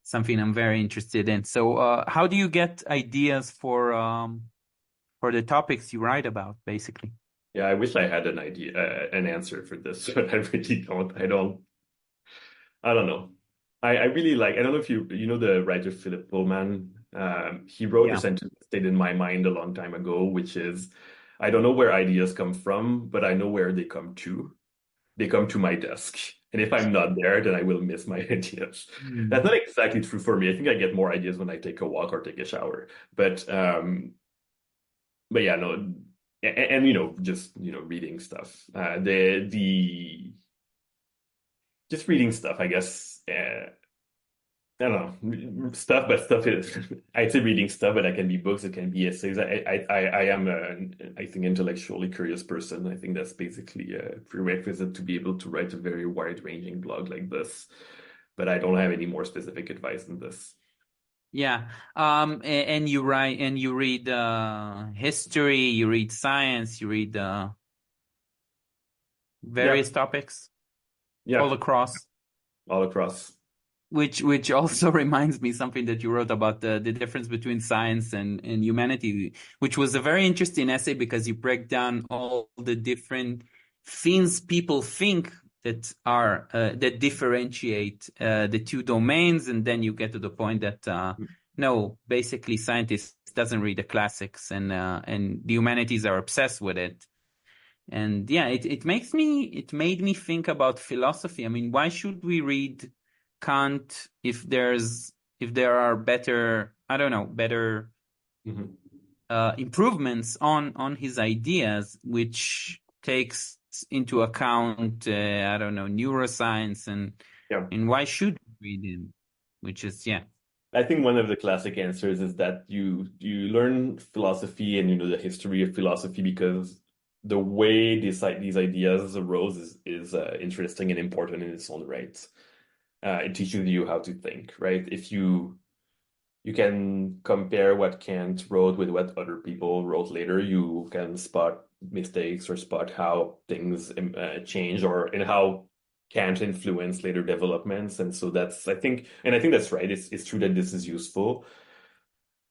something I'm very interested in. So how do you get ideas for the topics you write about, basically? Yeah, I wish I had an answer for this, but I really don't. I don't know. I really like, I don't know if you know the writer Philip Pullman. He wrote a Yeah. sentence that stayed in my mind a long time ago, which is, I don't know where ideas come from, but I know where they come to. They come to my desk. And if I'm not there, then I will miss my ideas. That's Mm. not exactly true for me. I think I get more ideas when I take a walk or take a shower. But yeah, no, and just reading stuff. The just reading stuff, I guess. I don't know stuff, but stuff is I say reading stuff, but that can be books, it can be essays. I am I think intellectually curious person. I think that's basically a prerequisite to be able to write a very wide-ranging blog like this. But I don't have any more specific advice than this. Yeah. And you write and you read history, you read science, you read Yeah, various topics all yeah, across. all across. Which also reminds me something that you wrote about the difference between science and humanity, which was a very interesting essay because you break down all the different things people think that are that differentiate the two domains, and then you get to the point that no, basically scientists doesn't read the classics, and the humanities are obsessed with it. And yeah, it made me think about philosophy. I mean, why should we read Kant if there are better, I don't know, better Mhm. improvements on his ideas, which takes into account I don't know, neuroscience, Yeah. and why should we read him? Which is yeah. I think one of the classic answers is that you learn philosophy and the history of philosophy because the way these ideas arose is interesting and important in its own right. It teaches you how to think, right? If you can compare what Kant wrote with what other people wrote later, you can spot mistakes or spot how things change or and how Kant influence later developments. And so I think that's right. It's true that this is useful,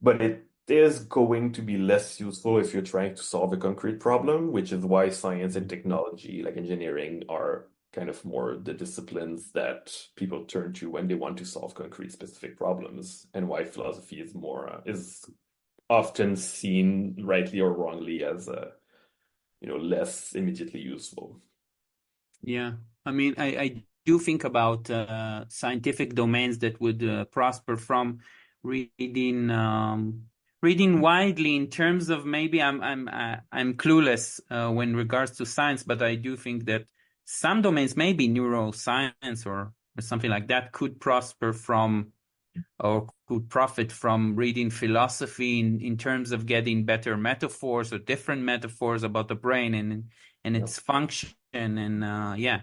but it is going to be less useful if you're trying to solve a concrete problem, which is why science and technology, like engineering, are kind of more the disciplines that people turn to when they want to solve concrete specific problems, and why philosophy is more is often seen rightly or wrongly as less immediately useful. Yeah, I mean, I do think about scientific domains that would prosper from reading reading widely in terms of maybe I'm clueless when regards to science, but I do think that some domains, maybe neuroscience or something like that, could prosper from or could profit from reading philosophy in terms of getting better metaphors or different metaphors about the brain and Yeah. its function and yeah.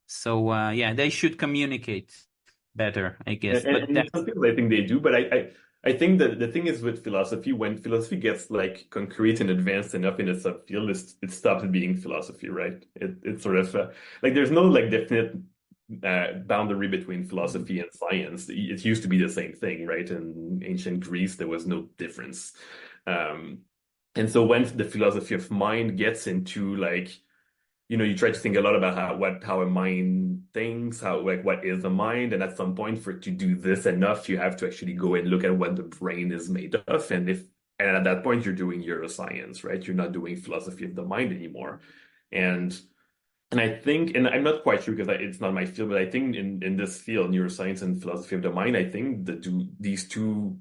So yeah, they should communicate better, I guess. But And that in some people, I think they do, but I think that the thing is with philosophy, when philosophy gets like concrete and advanced enough in a subfield, it stops being philosophy, right? It's sort of like there's no like definite boundary between philosophy and science. It used to be the same thing, right? In ancient Greece, there was no difference. Um, and so when the philosophy of mind gets into like you try to think a lot about how a mind thinks, how like what is a mind, and at some point for it to do this enough, you have to actually go and look at what the brain is made of, and at that point you're doing neuroscience, right? You're not doing philosophy of the mind anymore, and and I think, and I'm not quite sure because it's not my field, but I think in this field, neuroscience and philosophy of the mind, I think these two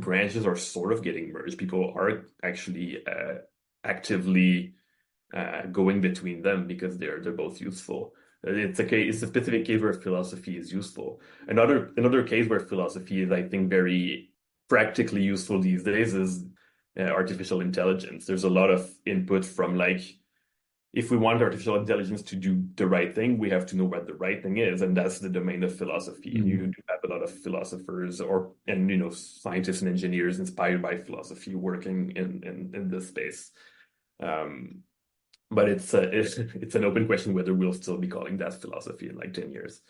branches are sort of getting merged. People are actually actively going between them because they're both useful. It's a specific case where philosophy is useful. Another case where philosophy is, I think, very practically useful these days is artificial intelligence. There's a lot of input from like if we want artificial intelligence to do the right thing, we have to know what the right thing is, and that's the domain of philosophy. And you do have a lot of philosophers and scientists and engineers inspired by philosophy working in this space. Um, but it's an open question whether we'll still be calling that philosophy in like 10 years.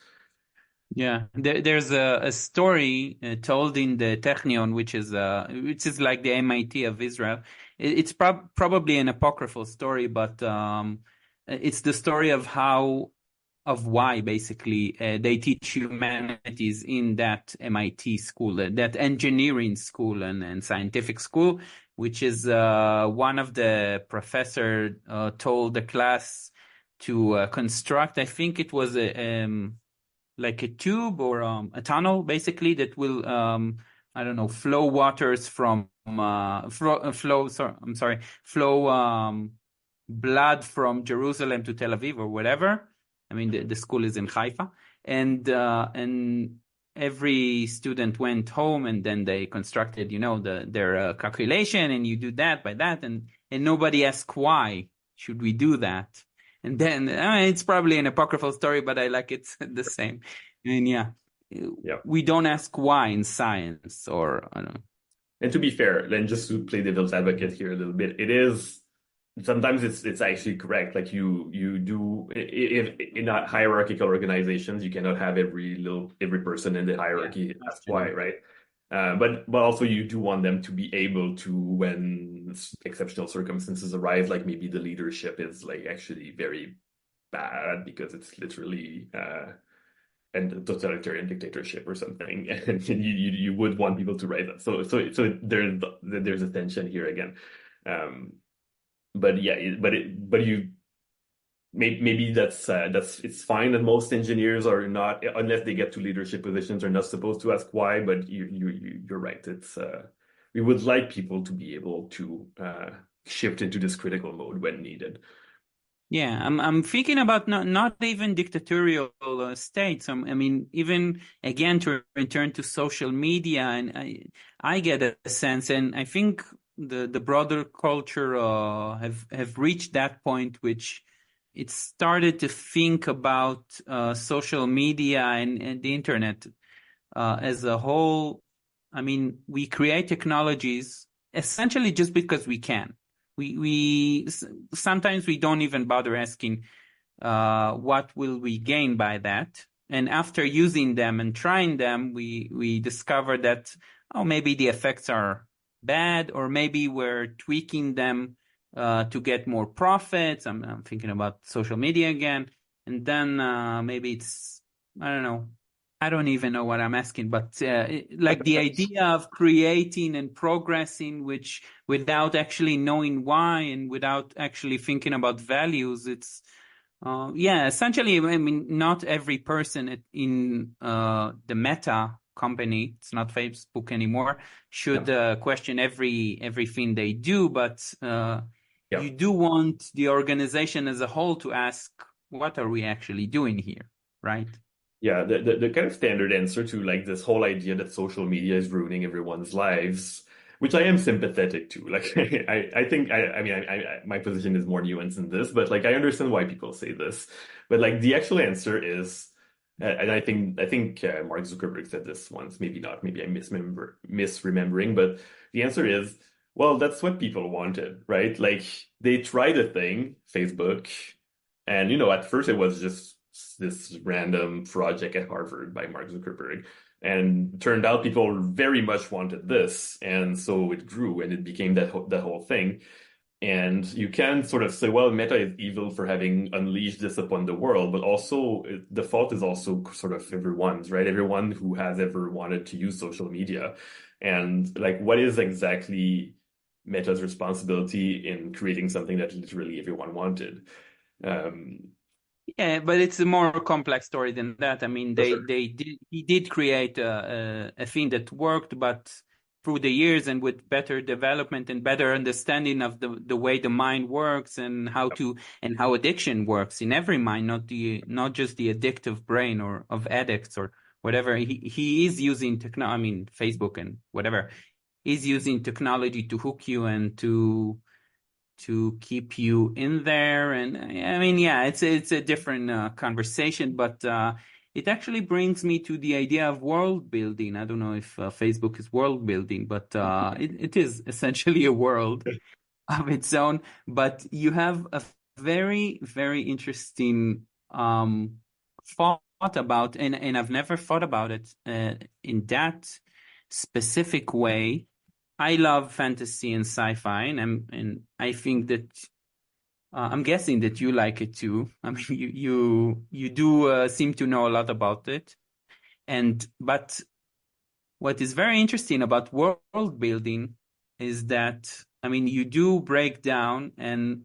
yeah, there's a story told in the Technion, which is like the MIT of Israel. It's probably an apocryphal story, but it's the story of why basically they teach humanities in that MIT school, that engineering school and scientific school, which is one of the professor told the class construct. I think it was like a tube or a tunnel, basically, that will I don't know, flow waters from flow blood from Jerusalem to Tel Aviv or whatever. I mean, the school is in Haifa, and every student went home, and then they constructed, their calculation, and you do that by that, and nobody asked why should we do that. And then it's probably an apocryphal story, but I like it the same. And yeah, we don't ask why in science, or I don't know. And to be fair, then just to play devil's advocate here a little bit, it is sometimes it's actually correct. Like you do, if in a hierarchical organizations, you cannot have every person in the hierarchy ask why, right? But also you do want them to be able to, when exceptional circumstances arise, like maybe the leadership is like actually very bad because it's literally and totalitarian dictatorship or something, and you would want people to rise up. So there's a tension here again. But you maybe that's it's fine that most engineers are not, unless they get to leadership positions, are not supposed to ask why. But you're right. It's we would like people to be able to shift into this critical mode when needed. Yeah, I'm thinking about not even dictatorial states. I mean, even again to return to social media, and I get a sense, and I think the broader culture have reached that point, which it started to think about social media and the internet as a whole. I mean, we create technologies essentially just because we can. We sometimes we don't even bother asking what will we gain by that. And after using them and trying them, we discover that, maybe the effects are bad, or maybe we're tweaking them to get more profits. I'm thinking about social media again. And then maybe it's, I don't know. I don't even know what I'm asking, but like the idea of creating and progressing, which without actually knowing why and without actually thinking about values, it's essentially, I mean, not every person in the Meta company, it's not Facebook anymore, should question everything they do, but you do want the organization as a whole to ask, what are we actually doing here, right? Yeah, the kind of standard answer to like this whole idea that social media is ruining everyone's lives, which I am sympathetic to. Like, I think my position is more nuanced than this, but like I understand why people say this. But like the actual answer is, and I think Mark Zuckerberg said this once, maybe not, maybe I'm misremembering, but the answer is, well, that's what people wanted, right? Like they tried a thing, Facebook, and at first it was just this random project at Harvard by Mark Zuckerberg, and turned out people very much wanted this, and so it grew and it became that whole thing. And you can sort of say, well, Meta is evil for having unleashed this upon the world, but also the fault is also sort of everyone's, right? Everyone who has ever wanted to use social media. And like, what is exactly Meta's responsibility in creating something that literally everyone wanted? Yeah, but it's a more complex story than that. I mean, he did create a thing that worked, but through the years and with better development and better understanding of the way the mind works and how addiction works in every mind, not just the addictive brain or of addicts or whatever. He is using Facebook and whatever is using technology to hook you and to keep you in there. And I mean, yeah, it's a different conversation, but it actually brings me to the idea of world building. I don't know if Facebook is world building, but it is essentially a world of its own. But you have a very, very interesting thought about, and I've never thought about it in that specific way. I love fantasy and sci-fi, and I think that I'm guessing that you like it too. I mean, you do seem to know a lot about it, but what is very interesting about world building is that, I mean, you do break down, and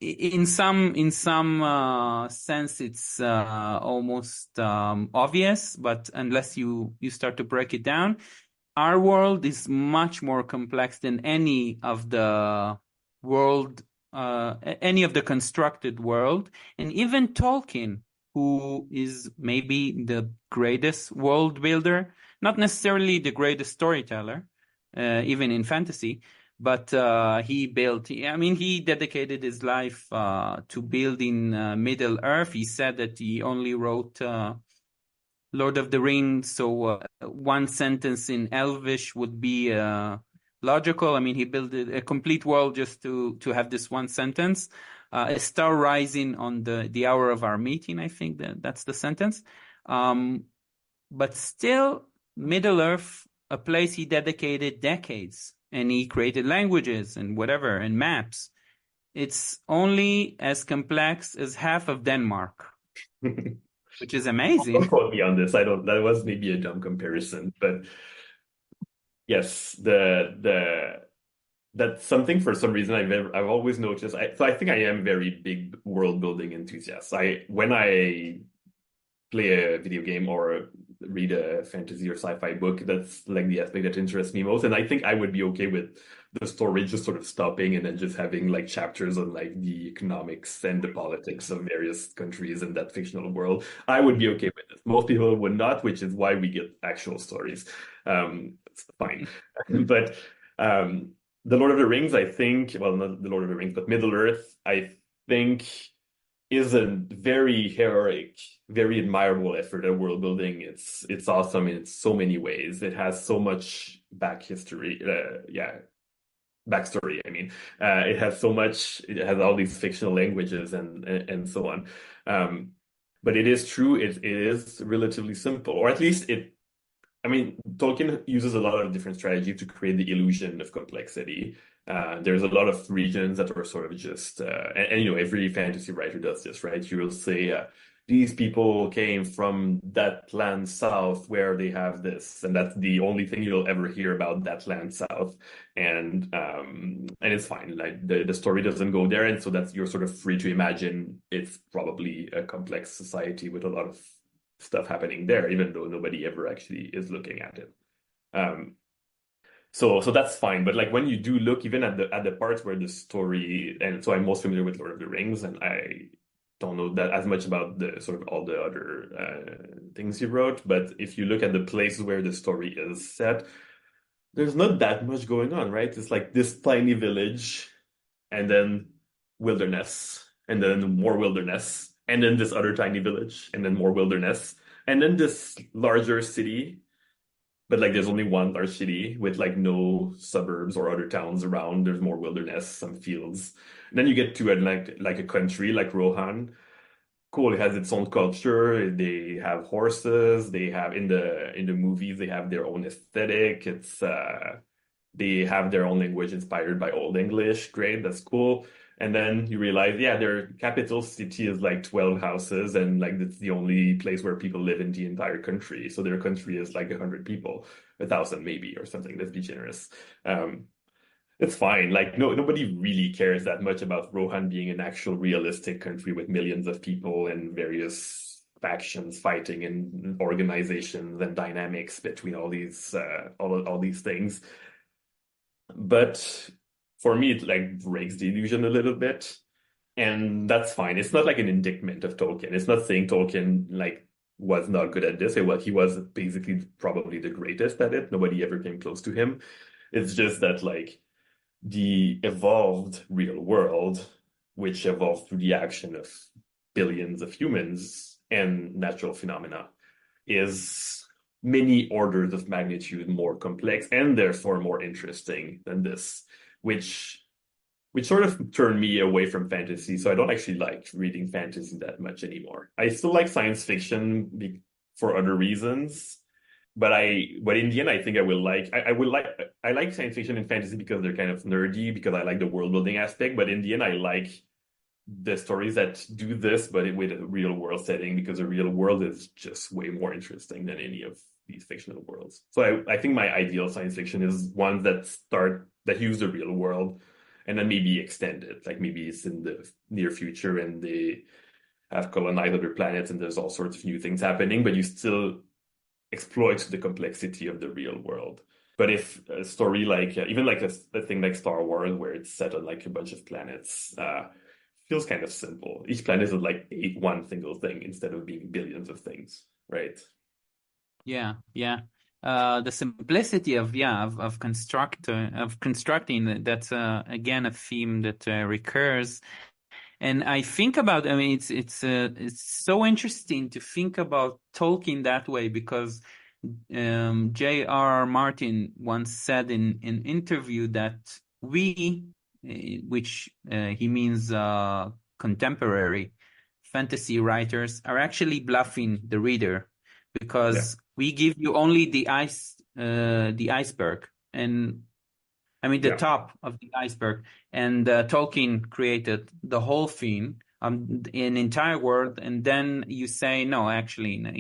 in some sense it's almost obvious, but unless you start to break it down, our world is much more complex than any of the world, any of the constructed world. And even Tolkien, who is maybe the greatest world builder, not necessarily the greatest storyteller, even in fantasy, but he dedicated his life to building Middle Earth. He said that he only wrote Lord of the Rings, so one sentence in Elvish would be logical. I mean, he built a complete world just to have this one sentence. A star rising on the hour of our meeting, I think that's the sentence. But still, Middle Earth, a place he dedicated decades, and he created languages and whatever, and maps. It's only as complex as half of Denmark. Which is amazing. Don't quote me on this. I don't. That was maybe a dumb comparison, but yes, that's something for some reason I've always noticed. So I think I am a very big world building enthusiast. When I play a video game or read a fantasy or sci-fi book, that's like the aspect that interests me most. And I think I would be okay with the story just sort of stopping and then just having like chapters on like the economics and the politics of various countries in that fictional world. I would be okay with this. Most people would not, which is why we get actual stories. It's fine. But the Lord of the Rings, I think, well, not the Lord of the Rings, but Middle Earth, I think is a very heroic, very admirable effort at world building. It's awesome in so many ways. It has so much backstory. I mean, it has so much. It has all these fictional languages and so on. But it is true. It is relatively simple, or at least it. I mean, Tolkien uses a lot of different strategies to create the illusion of complexity. There's a lot of regions that are sort of just, and every fantasy writer does this, right? You will say, these people came from that land south where they have this, and that's the only thing you'll ever hear about that land south. And it's fine. Like the story doesn't go there, and so you're sort of free to imagine it's probably a complex society with a lot of stuff happening there, even though nobody ever actually is looking at it. So that's fine. But like when you do look even at the parts where the story, and so I'm most familiar with Lord of the Rings, and I don't know that as much about the sort of all the other things he wrote. But if you look at the places where the story is set, there's not that much going on, right? It's like this tiny village, and then wilderness, and then more wilderness, and then this other tiny village, and then more wilderness, and then this larger city. But like there's only one large city with like no suburbs or other towns around. There's more wilderness, some fields. And then you get to like a country like Rohan. Cool, it has its own culture. They have horses. They have in the movies, they have their own aesthetic. They have their own language inspired by Old English. Great, that's cool. And then you realize, yeah, their capital city is like 12 houses, and like that's the only place where people live in the entire country. So their country is like 100 people, 1,000 maybe, or something. Let's be generous. It's fine. Like nobody really cares that much about Rohan being an actual realistic country with millions of people and various factions fighting and organizations and dynamics between all these all these things. But for me, it like breaks the illusion a little bit, and that's fine. It's not like an indictment of Tolkien. It's not saying Tolkien like was not good at this. He was basically probably the greatest at it. Nobody ever came close to him. It's just that like the evolved real world, which evolved through the action of billions of humans and natural phenomena, is many orders of magnitude more complex and therefore more interesting than this, which sort of turned me away from fantasy. So I don't actually like reading fantasy that much anymore. I still like science fiction for other reasons, but in the end, I think I will like I like science fiction and fantasy because they're kind of nerdy, because I like the world building aspect. But in the end, I like the stories that do this, but with a real world setting, because the real world is just way more interesting than any of these fictional worlds. So I think my ideal science fiction is ones that use the real world and then maybe extend it. Like maybe it's in the near future and they have colonized other planets and there's all sorts of new things happening, but you still exploit the complexity of the real world. But if a story like even like a thing like Star Wars, where it's set on like a bunch of planets, feels kind of simple. Each planet is like one single thing instead of being billions of things, right? Yeah, yeah. The simplicity of constructing, that's again a theme that recurs. And I think about, I mean, it's so interesting to think about Tolkien that way, because J.R.R. Martin once said in an interview that we, which he means contemporary fantasy writers, are actually bluffing the reader, because we give you only the iceberg, and I mean, the top of the iceberg, and Tolkien created the whole thing, an entire world, and then you say, no, actually, no,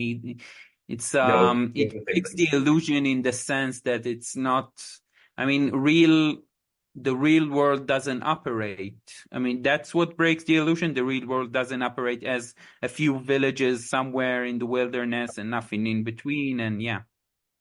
it breaks the illusion in the sense that it's not, I mean, the real world doesn't operate. I mean, that's what breaks the illusion. The real world doesn't operate as a few villages somewhere in the wilderness and nothing in between, and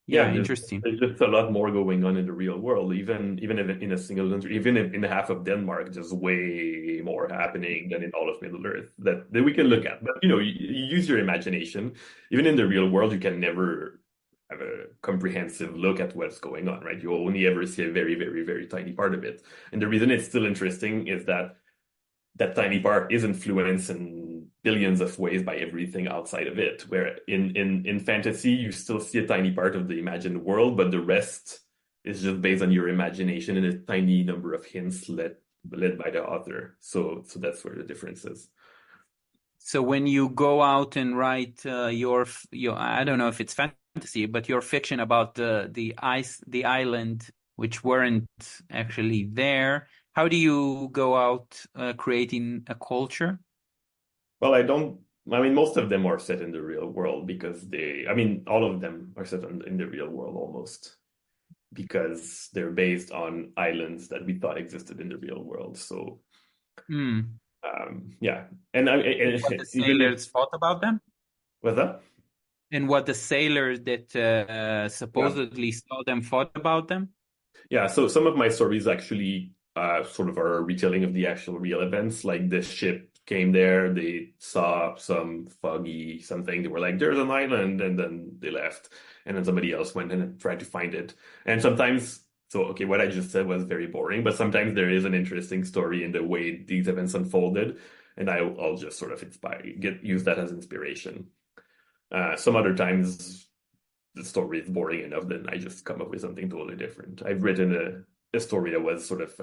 interesting. There's just a lot more going on in the real world. Even if in a single country, even in half of Denmark, there's way more happening than in all of Middle Earth that we can look at. But you use your imagination. Even in the real world, you can never have a comprehensive look at what's going on, right? You only ever see a very, very, very tiny part of it. And the reason it's still interesting is that that tiny part is influenced in billions of ways by everything outside of it. Where in fantasy, you still see a tiny part of the imagined world, but the rest is just based on your imagination and a tiny number of hints led by the author. So that's where the difference is. So when you go out and write your I don't know if it's fantasy, but your fiction about the island, which weren't actually there, how do you go out creating a culture? Well, I mean, most of them are set in the real world because all of them are set in the real world almost, because they're based on islands that we thought existed in the real world. So, yeah. And what the sailors thought about them? What's that? And what the sailors that supposedly saw them thought about them? Yeah, so some of my stories actually sort of are a retelling of the actual real events. Like the ship came there, they saw some foggy something, they were like, there's an island, and then they left. And then somebody else went and tried to find it. And sometimes, okay, what I just said was very boring, but sometimes there is an interesting story in the way these events unfolded, and I'll just sort of use that as inspiration. Some other times the story is boring enough, then I just come up with something totally different. I've written a story that was sort of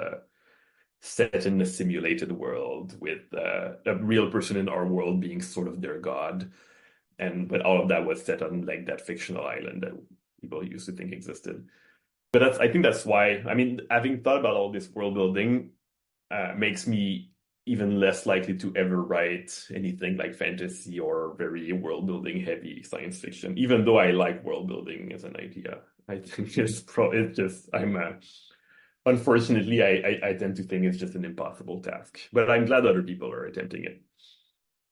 set in a simulated world with a real person in our world being sort of their god, but all of that was set on like that fictional island that people used to think existed. But I think that's why, I mean, having thought about all this world building makes me even less likely to ever write anything like fantasy or very world building heavy science fiction, even though I like world building as an idea. I think unfortunately, I tend to think it's just an impossible task, but I'm glad other people are attempting it.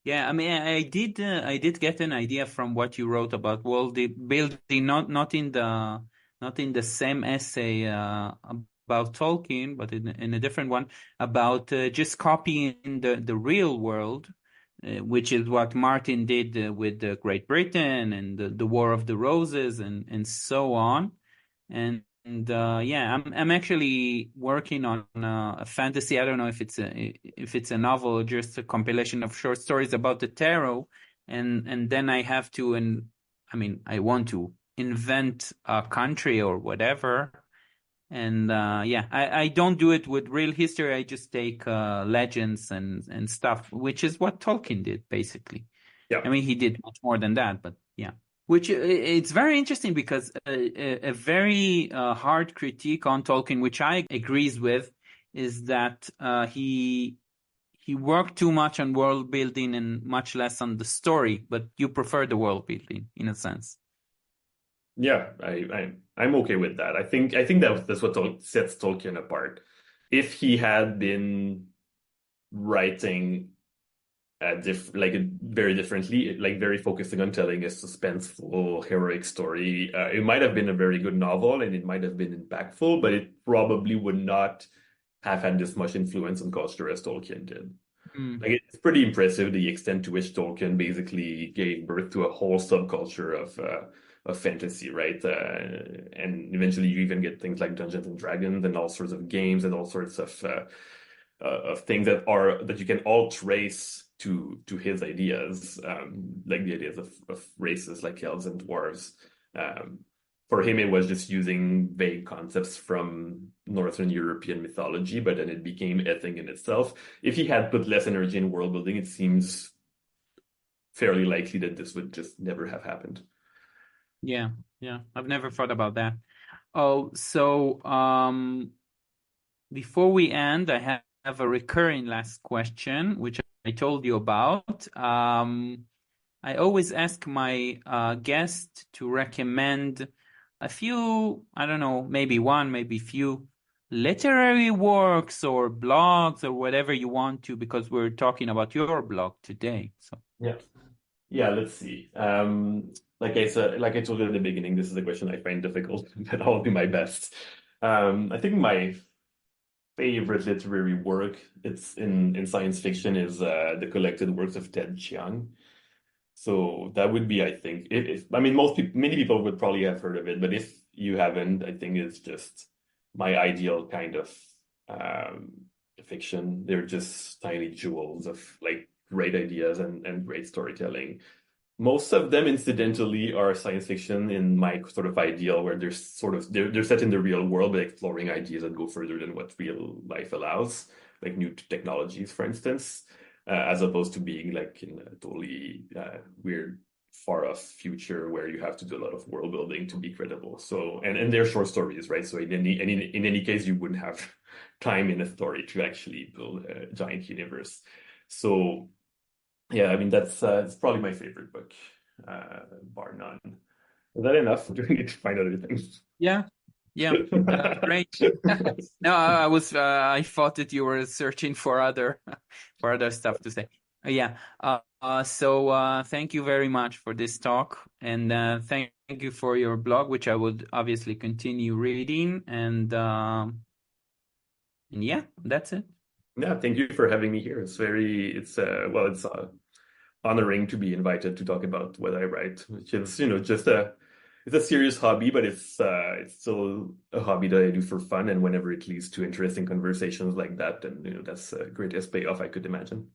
Yeah, I mean, I did get an idea from what you wrote about world building, not in the same essay about Tolkien, but in a different one about just copying the real world, which is what Martin did with Great Britain and the War of the Roses and so on. And I'm actually working on a fantasy. I don't know if it's a novel or just a compilation of short stories about the tarot, and then I have to, and I mean, I want to invent a country or whatever. And I don't do it with real history. I just take legends and stuff, which is what Tolkien did basically. Yeah. I mean, he did much more than that, but yeah. Which it's very interesting because a very hard critique on Tolkien, which I agrees with, is that he worked too much on world building and much less on the story. But you prefer the world building in a sense. Yeah, I'm okay with that. I think that's what sets Tolkien apart. if he had been writing very differently, like very focusing on telling a suspenseful, heroic story, it might have been a very good novel and it might have been impactful, but it probably would not have had this much influence on culture as Tolkien did. Mm. Like it's pretty impressive the extent to which Tolkien basically gave birth to a whole subculture of fantasy, right? And eventually you even get things like Dungeons and Dragons and all sorts of games and all sorts of things that you can all trace to his ideas, like the ideas of races like elves and dwarves. For him, it was just using vague concepts from Northern European mythology, but then it became a thing in itself. If he had put less energy in world building, it seems fairly likely that this would just never have happened. Yeah, yeah. I've never thought about that. Oh, so before we end, I have a recurring last question, which I told you about. I always ask my guest to recommend a few, I don't know, maybe one, maybe few literary works or blogs or whatever you want to, because we're talking about your blog today. So Yeah, let's see. Like I told you in the beginning, this is a question I find difficult, but I'll do my best. I think my favorite literary work, it's in science fiction, is the collected works of Ted Chiang. So that would be, I think, I mean, many people would probably have heard of it, but if you haven't, I think it's just my ideal kind of fiction. They're just tiny jewels of like great ideas and great storytelling. Most of them, incidentally, are science fiction in my sort of ideal, where they're set in the real world, but exploring ideas that go further than what real life allows, like new technologies, for instance, as opposed to being like in a totally weird, far off future where you have to do a lot of world building to be credible. So, and they're short stories, right? So in any case, you wouldn't have time in a story to actually build a giant universe. So. Yeah, I mean that's probably my favorite book, bar none. Is that enough? Do we need to find other things? yeah, yeah, great. No, I thought that you were searching for other for other stuff to say. Yeah. So thank you very much for this talk, and thank you for your blog, which I would obviously continue reading, and yeah, that's it. Yeah, thank you for having me here. It's honoring to be invited to talk about what I write, which is just it's a serious hobby, but it's still a hobby that I do for fun, and whenever it leads to interesting conversations like that, then that's the greatest payoff I could imagine.